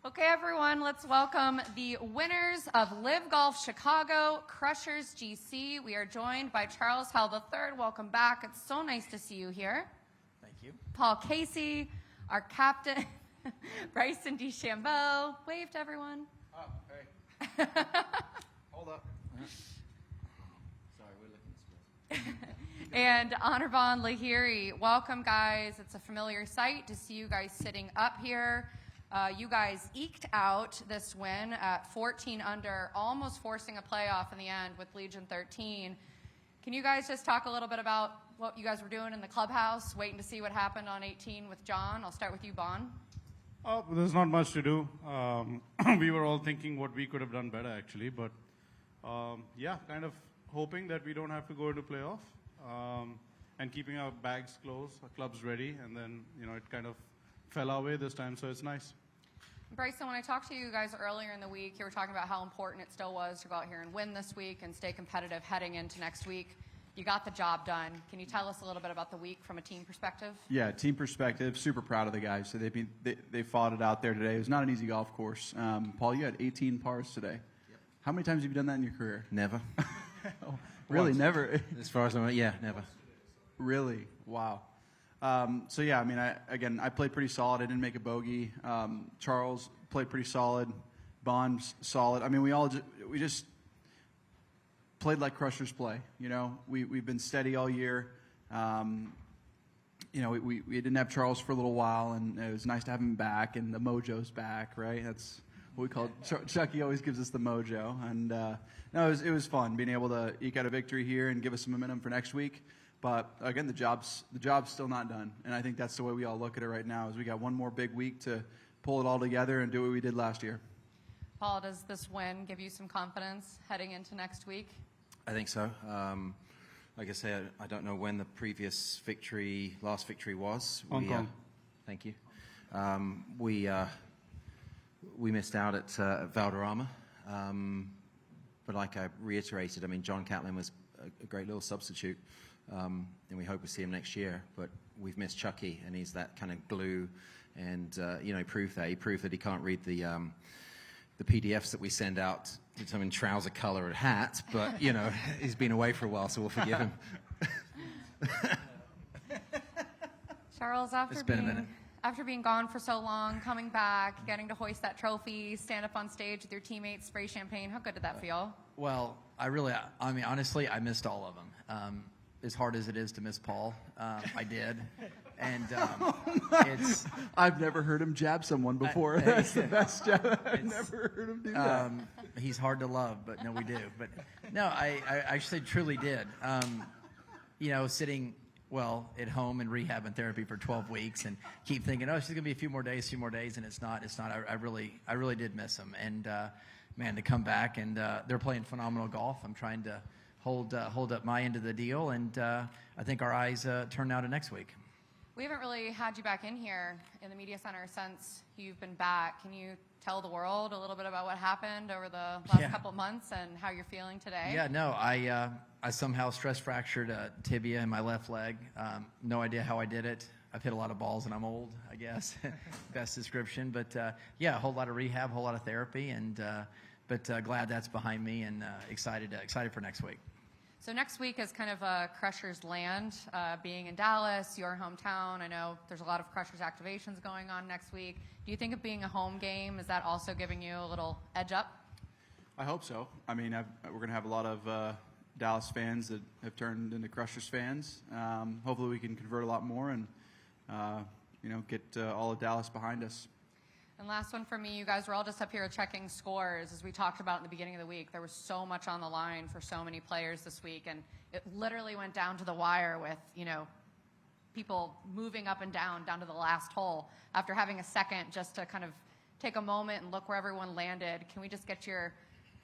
Okay, everyone, let's welcome the winners of LIV Golf Chicago, Crushers GC. We are joined by Charles Hell III. Welcome back. It's so nice to see you here. Thank you. Paul Casey, our captain, Bryson DeChambeau. Wave to everyone. Oh, hey. Hold up. Sorry, we're looking at this. And Anirban Lahiri. Welcome, guys. It's a familiar sight to see you guys sitting up here. You guys eked out this win at 14 under, almost forcing a playoff in the end with Legion 13. Can you guys just talk a little bit about what you guys were doing in the clubhouse, waiting to see what happened on 18 with John? I'll start with you, Bon. Oh, there's not much to do. We were all thinking what we could have done better, actually. But, yeah, kind of hoping that we don't have to go into playoff and keeping our bags closed, our clubs ready. And then, it kind of fell our way this time, so it's nice. Bryson, when I talked to you guys earlier in the week, you were talking about how important it still was to go out here and win this week and stay competitive heading into next week. You got the job done. Can you tell us a little bit about the week from a team perspective? Yeah, team perspective, super proud of the guys. So they fought it out there today. It was not an easy golf course. Paul, you had 18 pars today. Yep. How many times have you done that in your career? Never. Oh, really, Once. Never? As far as I know, yeah, never. Really? Wow. So yeah, I mean, I played pretty solid. I didn't make a bogey. Charles played pretty solid. Bond's solid. I mean, we just played like Crushers play. We've been steady all year. We didn't have Charles for a little while, and it was nice to have him back. And the mojo's back, right? That's what we call it. Chucky always gives us the mojo, and no, it was fun being able to eke out a victory here and give us some momentum for next week. But again, the job's still not done, and I think that's the way we all look at it right now. Is we got one more big week to pull it all together and do what we did last year. Paul, does this win give you some confidence heading into next week? I think so. Like I say, I don't know when the previous last victory was. Hong Kong. Thank you. We missed out at Valderrama, but like I reiterated, I mean, John Catlin was a great little substitute. And we hope we see him next year. But we've missed Chucky, and he's that kind of glue. And he proved that. He proved that he can't read the PDFs that we send out. Determine trouser color and hat. But he's been away for a while, so we'll forgive him. Charles, after being gone for so long, coming back, getting to hoist that trophy, stand up on stage with your teammates, spray champagne, how good did that feel? Well, honestly, I missed all of them. As hard as it is to miss Paul, I did. And I've never heard him jab someone before. That's the best jab. I've never heard him do that. He's hard to love, but no, we do. But no, I actually truly did. Sitting at home in rehab and therapy for 12 weeks and keep thinking, oh, it's just gonna be a few more days, and it's not. I really did miss him. And man, to come back and they're playing phenomenal golf. I'm trying to hold up my end of the deal, and I think our eyes turn now to next week. We haven't really had you back in here in the media center since you've been back. Can you tell the world a little bit about what happened over the last couple months and how you're feeling today? Yeah, no, I somehow stress fractured a tibia in my left leg. No idea how I did it. I've hit a lot of balls and I'm old, I guess. Best description. But yeah, a whole lot of rehab, a whole lot of therapy, and but glad that's behind me, and excited for next week. So next week is kind of a Crushers land, being in Dallas, your hometown. I know there's a lot of Crushers activations going on next week. Do you think of being a home game, is that also giving you a little edge up? I hope so. I mean, we're going to have a lot of Dallas fans that have turned into Crushers fans. Hopefully we can convert a lot more and, get all of Dallas behind us. And last one for me, you guys were all just up here checking scores. As we talked about in the beginning of the week, there was so much on the line for so many players this week, and it literally went down to the wire with, people moving up and down to the last hole. After having a second just to kind of take a moment and look where everyone landed, can we just get your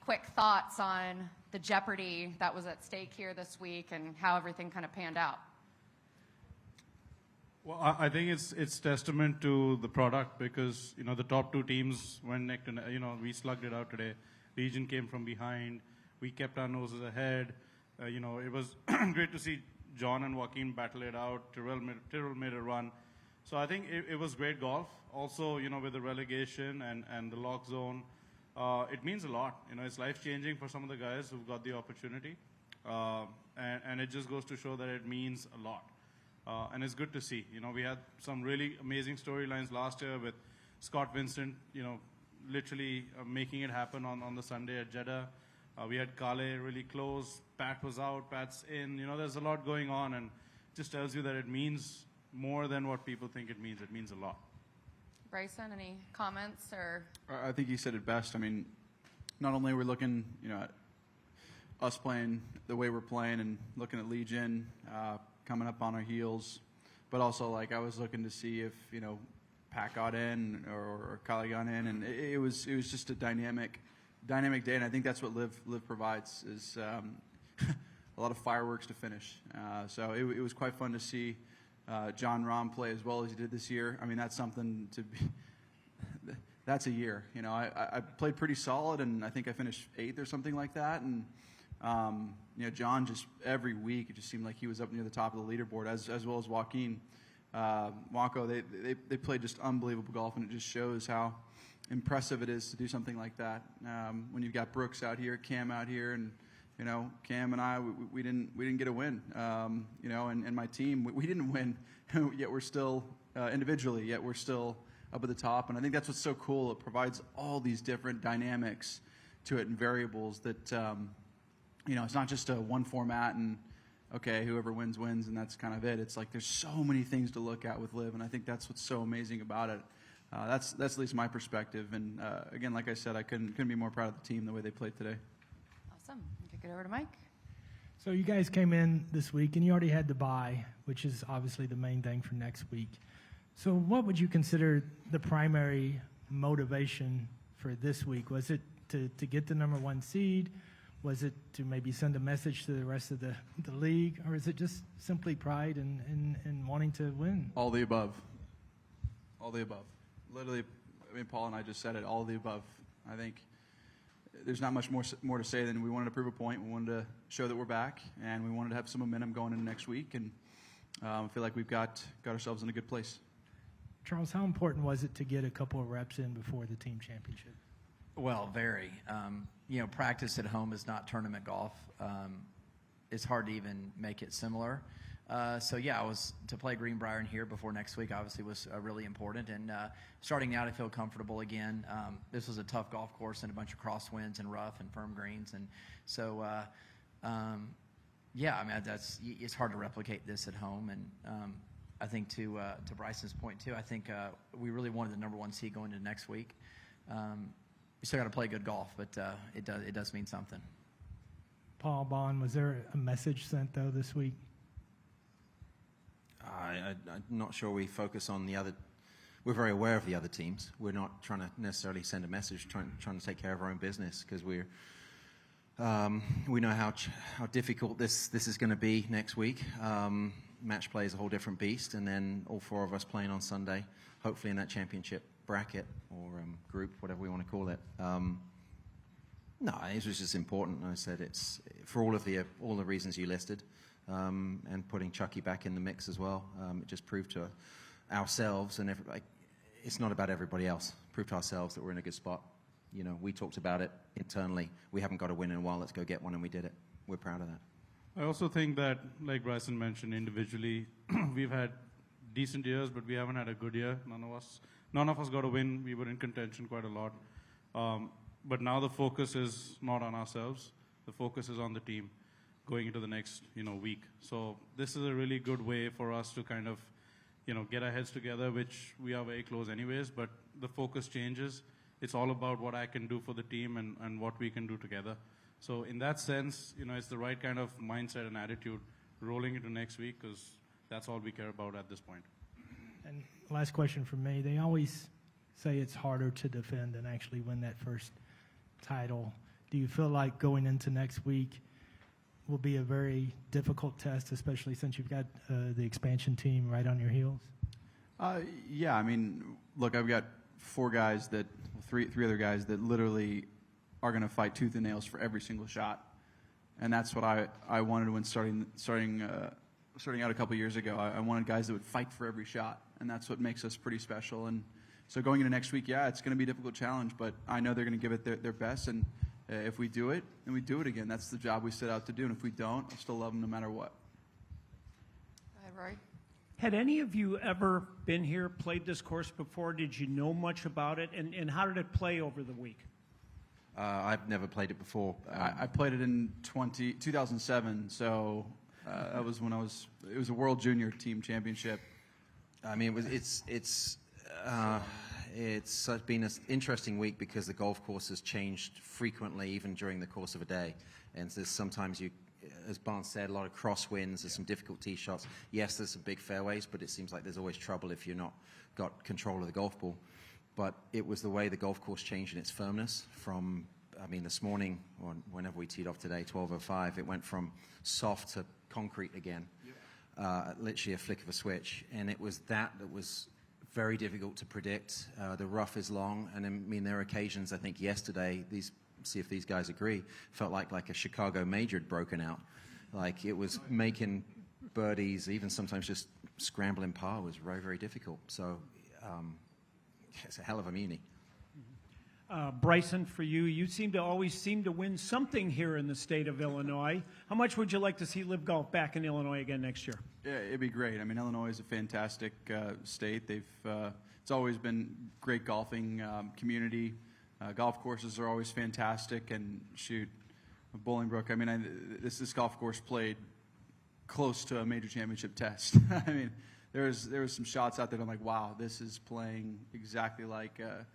quick thoughts on the Jeopardy that was at stake here this week and how everything kind of panned out? Well, I think it's testament to the product because, the top two teams went neck to neck. We slugged it out today. Legion came from behind. We kept our noses ahead. It was great to see John and Joaquin battle it out. Tyrrell made a run. So I think it was great golf. Also, with the relegation and the lock zone, it means a lot. It's life-changing for some of the guys who've got the opportunity. And it just goes to show that it means a lot. And it's good to see. We had some really amazing storylines last year with Scott Vincent, literally making it happen on the Sunday at Jeddah. We had Kale really close. Pat was out. Pat's in. There's a lot going on, and it just tells you that it means more than what people think it means. It means a lot. Bryson, any comments or? I think he said it best. I mean, not only are we looking, at us playing the way we're playing and looking at Legion coming up on our heels, but also like I was looking to see if Pat got in or Kale got in, and it was just a dynamic day, and I think that's what Liv provides is a lot of fireworks to finish. So it was quite fun to see John Rahm play as well as he did this year. I mean, that's something to be. That's a year. I played pretty solid, and I think I finished 8th or something like that. And John just every week it just seemed like he was up near the top of the leaderboard, as well as Joaquin. Wako, they played just unbelievable golf, and it just shows how impressive it is to do something like that. When you've got Brooks out here, Cam out here, and Cam and I, we didn't get a win. And my team, we didn't win, yet we're still individually, yet we're still up at the top. And I think that's what's so cool. It provides all these different dynamics to it and variables that it's not just a one format and okay, whoever wins wins, and that's kind of it. It's like there's so many things to look at with LIV, and I think that's what's so amazing about it. That's at least my perspective. And again, like I said, I couldn't be more proud of the team the way they played today. Awesome. Kick it over to Mike. So you guys came in this week, and you already had the bye, which is obviously the main thing for next week. So what would you consider the primary motivation for this week? Was it to get the number 1 seed? Was it to maybe send a message to the rest of the league? Or is it just simply pride and wanting to win? All the above. All the above. Literally, Paul and I just said it, all of the above. I think there's not much more to say than we wanted to prove a point. We wanted to show that we're back, and we wanted to have some momentum going into next week, and I feel like we've got ourselves in a good place. Charles, how important was it to get a couple of reps in before the team championship? Well, very. Practice at home is not tournament golf. It's hard to even make it similar. I was to play Greenbrier in here before next week. Obviously, was really important. And starting out, I feel comfortable again. This was a tough golf course and a bunch of crosswinds and rough and firm greens, and so it's hard to replicate this at home. And I think to Bryson's point too, I think we really wanted the number 1 seed going into next week. We still got to play good golf, but it does mean something. Paul Bond, was there a message sent though this week? I'm not sure we focus on the other. We're very aware of the other teams. We're not trying to necessarily send a message, trying to take care of our own business, because we know how difficult this is going to be next week. Match play is a whole different beast, and then all 4 of us playing on Sunday, hopefully in that championship bracket or group, whatever we want to call it. No, it was just important. I said it's for all the reasons you listed, and putting Chucky back in the mix as well. It just proved to ourselves and everybody, it's not about everybody else. Proved to ourselves that we're in a good spot. We talked about it internally. We haven't got a win in a while. Let's go get one, and we did it. We're proud of that. I also think that, like Bryson mentioned, individually, we've had decent years, but we haven't had a good year. None of us got a win. We were in contention quite a lot. But now the focus is not on ourselves. The focus is on the team going into the next, week. So this is a really good way for us to kind of, get our heads together, which we are very close anyways, but the focus changes. It's all about what I can do for the team and what we can do together. So in that sense, it's the right kind of mindset and attitude rolling into next week, because that's all we care about at this point. And last question from me. They always say it's harder to defend than actually win that first title. Do you feel like going into next week will be a very difficult test, especially since you've got the expansion team right on your heels? Yeah, look, I've got 4 guys three other guys that literally are going to fight tooth and nails for every single shot, and that's what I wanted when starting out a couple years ago. I wanted guys that would fight for every shot. and that's what makes us pretty special. And so going into next week, yeah, it's going to be a difficult challenge, but I know they're going to give it their best, and if we do it, then we do it again. That's the job we set out to do, and if we don't, I'll still love them no matter what. Hi, Roy. Had any of you ever been here, played this course before? Did you know much about it? And how did it play over the week? I've never played it before. I played it in 2007, so that was when it was a World Junior Team Championship. I mean, it's been an interesting week because the golf course has changed frequently, even during the course of a day. And there's sometimes as Barnes said, a lot of crosswinds. There's some difficult tee shots. Yes, there's some big fairways, but it seems like there's always trouble if you're not got control of the golf ball. But it was the way the golf course changed in its firmness from, I mean, this morning, or whenever we teed off today, 12:05, it went from soft to concrete again, literally a flick of a switch. And it was that was very difficult to predict. The rough is long, and I mean, there are occasions, I think yesterday, see if these guys agree, felt like a Chicago major had broken out. Like it was making birdies, even sometimes just scrambling par was very, very difficult. So it's a hell of a muni. Bryson, for you, you always seem to win something here in the state of Illinois. How much would you like to see LIV Golf back in Illinois again next year? Yeah, it'd be great. I mean, Illinois is a fantastic state. It's always been great golfing community. Golf courses are always fantastic, and shoot, Bolingbrook. I mean, this golf course played close to a major championship test. I mean, there was some shots out there. I'm like, wow, this is playing exactly like a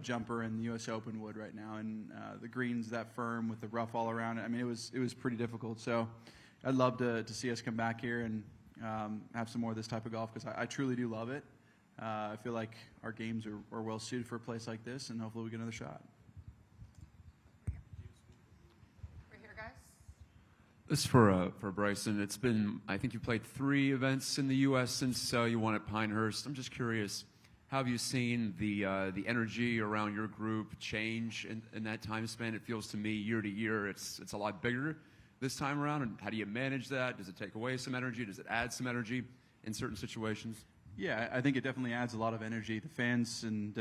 jumper in the U.S. Open would right now, and the greens that firm with the rough all around it. I mean, it was pretty difficult. So, I'd love to see us come back here and have some more of this type of golf because I truly do love it. I feel like our games are well suited for a place like this, and hopefully we get another shot. We're here, guys. This is for Bryson. It's been, I think you played 3 events in the U.S. since you won at Pinehurst. I'm just curious, how have you seen the energy around your group change in that time span? It feels to me year to year it's a lot bigger this time around. And how do you manage that? Does it take away some energy? Does it add some energy in certain situations? Yeah, I think it definitely adds a lot of energy. The fans and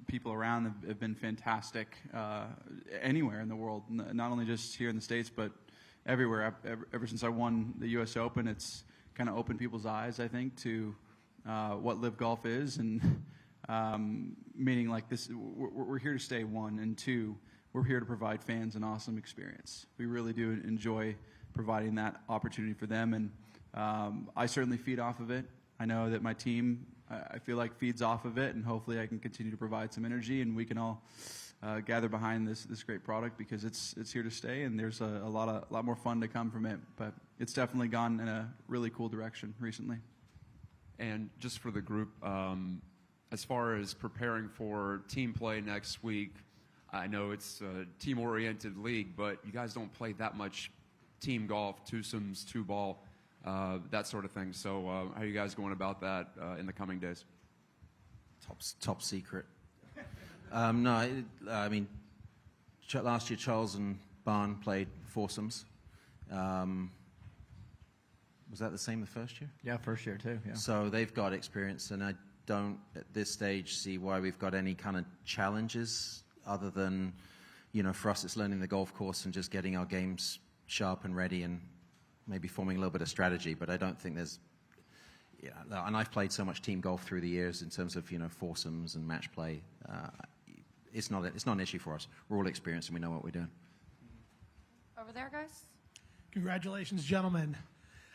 people around have been fantastic anywhere in the world, not only just here in the States, but everywhere. Ever since I won the U.S. Open, it's kind of opened people's eyes, I think, to what LIV Golf is, and meaning like this, we're here to stay, 1, and 2, we're here to provide fans an awesome experience. We really do enjoy providing that opportunity for them, and I certainly feed off of it. I know that my team, I feel like, feeds off of it, and hopefully I can continue to provide some energy, and we can all gather behind this great product because it's here to stay, and there's a lot more fun to come from it. But it's definitely gone in a really cool direction recently. And just for the group, as far as preparing for team play next week, I know it's a team-oriented league, but you guys don't play that much team golf, twosomes, 2-ball. That sort of thing. So how are you guys going about that in the coming days? Top secret. No, I mean, last year Charles and Barn played foursomes. Was that the same the first year? Yeah, first year too. Yeah. So they've got experience, and I don't at this stage see why we've got any kind of challenges other than, for us it's learning the golf course and just getting our games sharp and ready and maybe forming a little bit of strategy, but I don't think there's, and I've played so much team golf through the years in terms of, foursomes and match play. It's not an issue for us. We're all experienced and we know what we're doing. Over there, guys. Congratulations, gentlemen.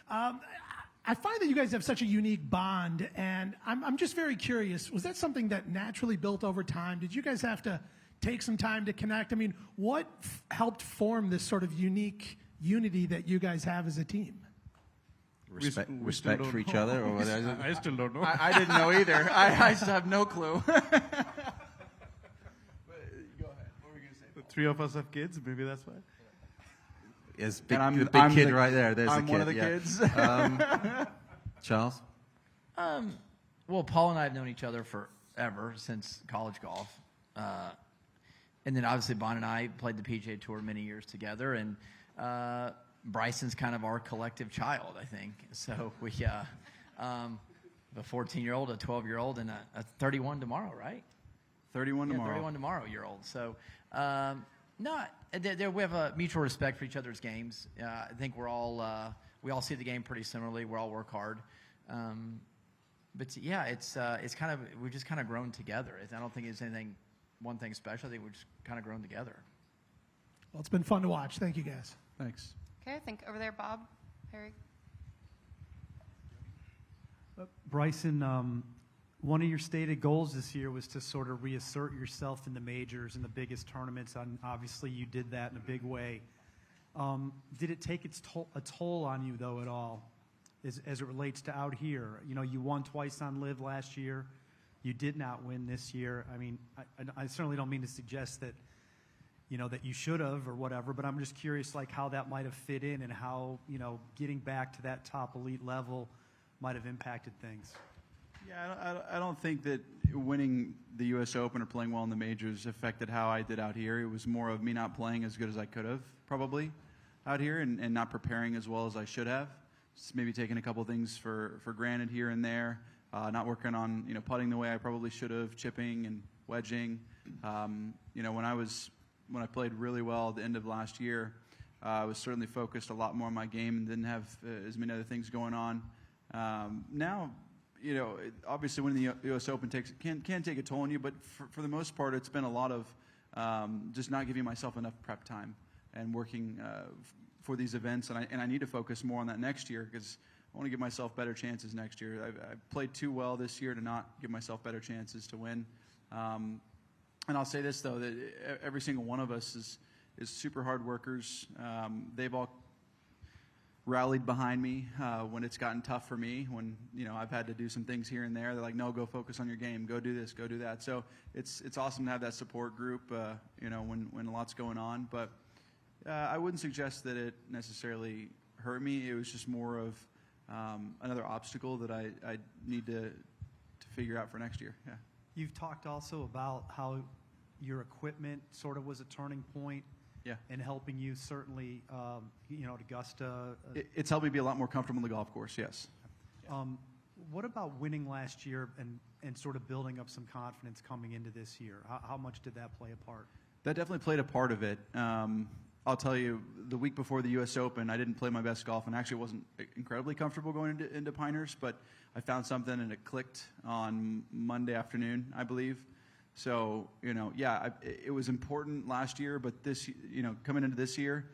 I find that you guys have such a unique bond, and I'm just very curious, was that something that naturally built over time? Did you guys have to take some time to connect? I mean, what helped form this sort of unique unity that you guys have as a team? Respect for each other? Or I still don't know. I didn't know either. I still have no clue. Go ahead. What were you going to say? The 3 of us have kids. Maybe that's why. Yes, I'm the big kid the, right there. There's I'm the kid. one of the kids. Charles? Well, Paul and I have known each other forever, since college golf. And then obviously Bon and I played the PGA Tour many years together, and Bryson's kind of our collective child, I think. So a 14-year-old, a 12-year-old, and a 31 tomorrow, right? 31 tomorrow. 31 tomorrow year old. So, no, we have a mutual respect for each other's games. I think we all see the game pretty similarly. We all work hard. But yeah, it's kind of, we've just kind of grown together. I don't think it's one thing special. I think we've just kind of grown together. Well, it's been fun to watch. Thank you, guys. Thanks. Okay, I think over there, Bob, Harry. Bryson, one of your stated goals this year was to sort of reassert yourself in the majors and the biggest tournaments. And obviously, you did that in a big way. Did it take a toll on you, though, at all, as it relates to out here? You know, you won twice on LIV last year. You did not win this year. I mean, I certainly don't mean to suggest that, you know, that you should have or whatever, but I'm just curious, like, how that might have fit in and how, you know, getting back to that top elite level might have impacted things. Yeah, I don't think that winning the U.S. Open or playing well in the majors affected how I did out here. It was more of me not playing as good as I could have, probably, out here, and not preparing as well as I should have. Just maybe taking a couple things for granted here and there, not working on, you know, putting the way I probably should have, chipping and wedging. You know, when I played really well at the end of last year, I was certainly focused a lot more on my game and didn't have as many other things going on. Now, you know, obviously winning the U.S. Open can take a toll on you, but for the most part, it's been a lot of just not giving myself enough prep time and working for these events. And I need to focus more on that next year because I want to give myself better chances next year. I've played too well this year to not give myself better chances to win. And I'll say this, though, that every single one of us is super hard workers. They've all rallied behind me when it's gotten tough for me, when, you know, I've had to do some things here and there. They're like, no, go focus on your game, go do this, go do that. So it's awesome to have that support group, you know, when a lot's going on. But I wouldn't suggest that it necessarily hurt me. It was just more of another obstacle that I need to figure out for next year. Yeah. You've talked also about how your equipment sort of was a turning point. Yeah. And helping you certainly, you know, at Augusta. It's helped me be a lot more comfortable in the golf course, yes. What about winning last year and sort of building up some confidence coming into this year? How much did that play a part? That definitely played a part of it. I'll tell you, the week before the U.S. Open, I didn't play my best golf and actually wasn't incredibly comfortable going into Pinehurst, but I found something and it clicked on Monday afternoon, I believe. So, you know, yeah, it was important last year, but this, you know, coming into this year,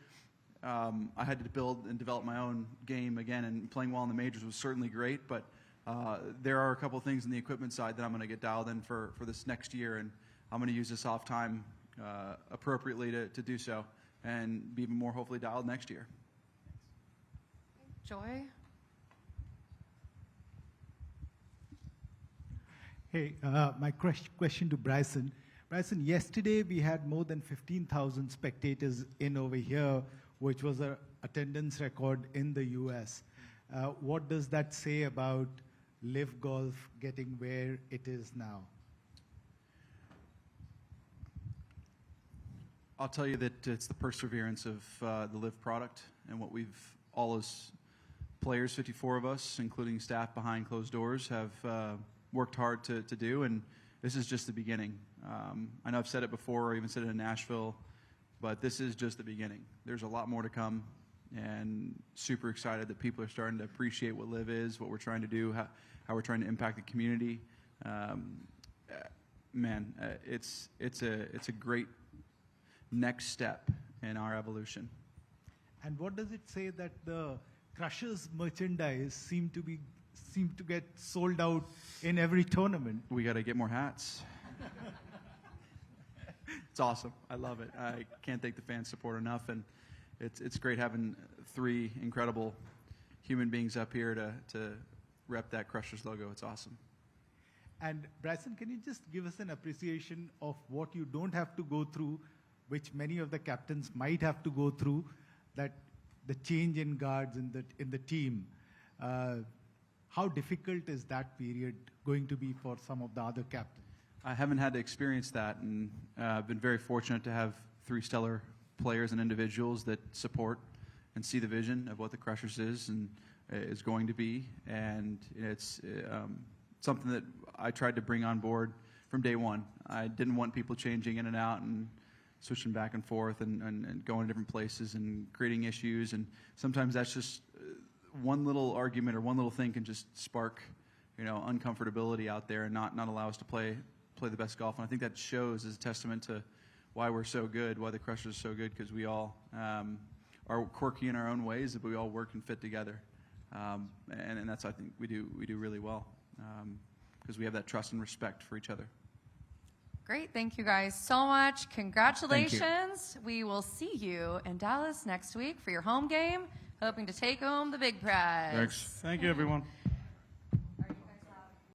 I had to build and develop my own game again, and playing well in the majors was certainly great, but there are a couple of things in the equipment side that I'm going to get dialed in for this next year, and I'm going to use this off time appropriately to do so and be even more hopefully dialed next year. Joy? Hey, my question to Bryson. Bryson, yesterday we had more than 15,000 spectators in over here, which was an attendance record in the U.S. What does that say about LIV Golf getting where it is now? I'll tell you that it's the perseverance of the LIV product and what we've all as players, 54 of us, including staff behind closed doors, have worked hard to do, and this is just the beginning. I know I've said it before, or even said it in Nashville, but this is just the beginning. There's a lot more to come, and super excited that people are starting to appreciate what LIV is, what we're trying to do, how we're trying to impact the community. Man, it's a great next step in our evolution. And what does it say that the Crushers merchandise seem to get sold out in every tournament? We got to get more hats. It's awesome. I love it. I can't thank the fan support enough, and it's great having three incredible human beings up here to rep that Crushers logo. It's awesome. And Bryson, can you just give us an appreciation of what you don't have to go through, which many of the captains might have to go through, that the change in guards in the team? How difficult is that period going to be for some of the other captains? I haven't had to experience that, and I've been very fortunate to have three stellar players and individuals that support and see the vision of what the Crushers is, and is going to be, and it's something that I tried to bring on board from day one. I didn't want people changing in and out and switching back and forth and going to different places and creating issues, and sometimes that's just one little argument or one little thing can just spark, uncomfortability out there and not allow us to play the best golf. And I think that shows as a testament to why we're so good, why the Crushers are so good, because we all are quirky in our own ways, but we all work and fit together. And that's, I think, we do really well, because we have that trust and respect for each other. Great. Thank you guys so much. Congratulations. We will see you in Dallas next week for your home game, hoping to take home the big prize. Thanks. Thank you, everyone.